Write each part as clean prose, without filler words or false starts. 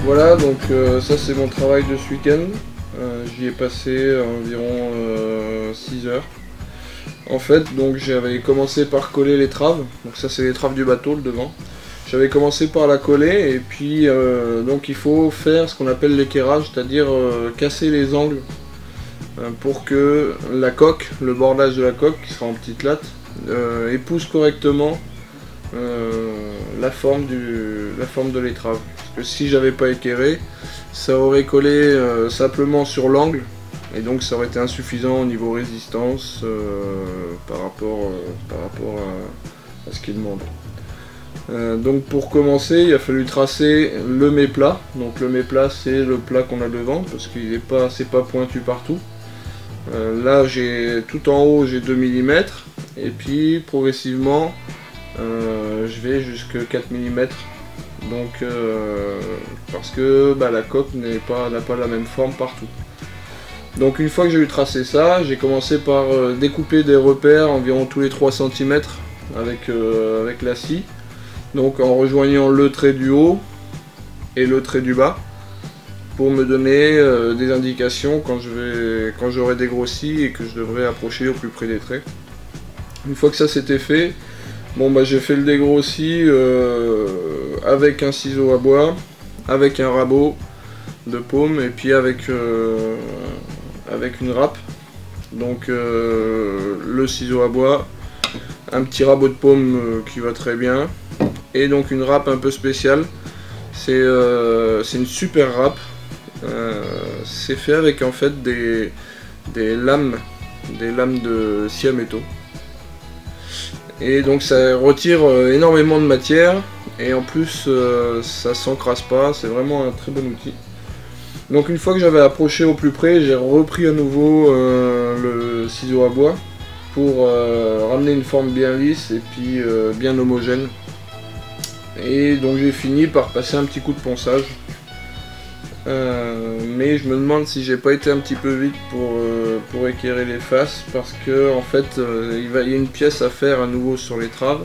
Voilà, donc ça c'est mon travail de ce week-end. J'y ai passé environ 6 heures. En fait, donc j'avais commencé par coller les traves. Donc ça c'est les traves du bateau, le devant. J'avais commencé par la coller et puis donc il faut faire ce qu'on appelle l'équerrage, c'est-à-dire casser les angles pour que la coque, le bordage de la coque qui sera en petite latte, épouse correctement la forme de l'étrave. Parce que si j'avais pas équerré, ça aurait collé simplement sur l'angle et donc ça aurait été insuffisant au niveau résistance par rapport à ce qu'il demande. Donc pour commencer, il a fallu tracer le mets-plat. Donc le mets-plat, c'est le plat qu'on a devant parce qu'il c'est pas pointu partout. Là, j'ai tout en haut, j'ai 2 mm et puis progressivement, je vais jusqu'à 4 mm. Donc parce que la coque n'a pas la même forme partout. Donc une fois que j'ai eu tracé ça, j'ai commencé par découper des repères environ tous les 3 cm avec la scie. Donc en rejoignant le trait du haut et le trait du bas pour me donner des indications quand j'aurai dégrossi et que je devrais approcher au plus près des traits. Une fois que ça c'était fait, j'ai fait le dégrossi avec un ciseau à bois, avec un rabot de paume et puis avec une râpe. Donc le ciseau à bois, un petit rabot de paume qui va très bien et donc une râpe un peu spéciale. C'est une super râpe. C'est fait avec en fait des lames de scie à métaux. Et donc ça retire énormément de matière et en plus ça s'encrasse pas, c'est vraiment un très bon outil. Donc une fois que j'avais approché au plus près, j'ai repris à nouveau le ciseau à bois pour ramener une forme bien lisse et puis bien homogène. Et donc j'ai fini par passer un petit coup de ponçage. Mais je me demande si j'ai pas été un petit peu vite pour équerrer les faces parce que en fait il y a une pièce à faire à nouveau sur l'étrave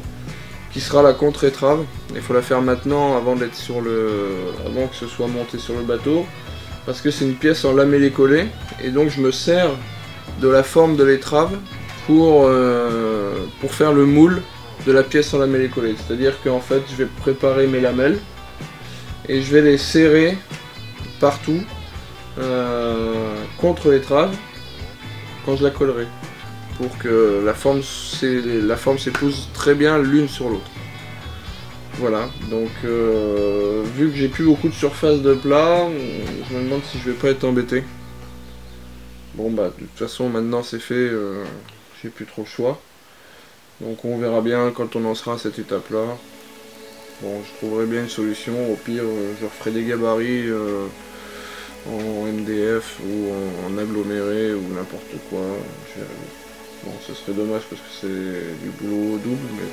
qui sera la contre-étrave. Il faut la faire maintenant avant que ce soit monté sur le bateau parce que c'est une pièce en lamellé-collé et donc je me sers de la forme de l'étrave pour faire le moule de la pièce en lamellé-collé. C'est-à-dire qu'en fait je vais préparer mes lamelles et je vais les serrer partout contre l'étrave quand je la collerai pour que la forme s'épouse très bien l'une sur l'autre. Voilà, donc vu que j'ai plus beaucoup de surface de plat, je me demande si je vais pas être embêté. Bon de toute façon maintenant c'est fait, j'ai plus trop le choix. Donc on verra bien quand on en sera à cette étape là. Bon, je trouverai bien une solution, au pire je referai des gabarits en MDF ou en aggloméré ou n'importe quoi. Bon, ce serait dommage parce que c'est du boulot double, mais bon.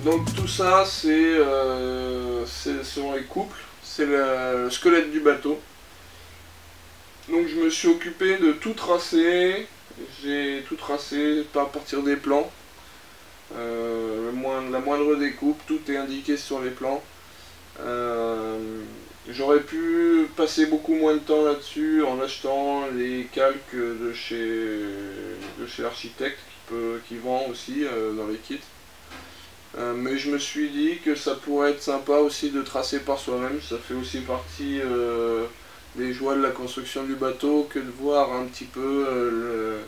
Donc tout ça c'est selon les couples, c'est le squelette du bateau. Donc je me suis occupé de tout tracer, j'ai tout tracé à partir des plans. La moindre découpe, tout est indiqué sur les plans. J'aurais pu passer beaucoup moins de temps là-dessus en achetant les calques de chez l'architecte qui vend aussi dans les kits. Mais je me suis dit que ça pourrait être sympa aussi de tracer par soi-même, ça fait aussi partie des joies de la construction du bateau que de voir un petit peu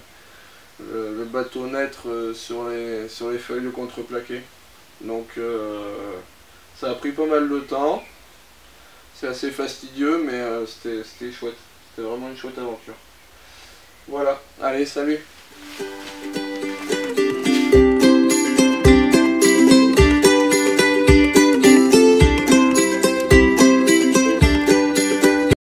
le bateau naître sur les feuilles de contreplaqué. Donc ça a pris pas mal de temps, c'est assez fastidieux mais c'était chouette, c'était vraiment une chouette aventure. Voilà, allez salut!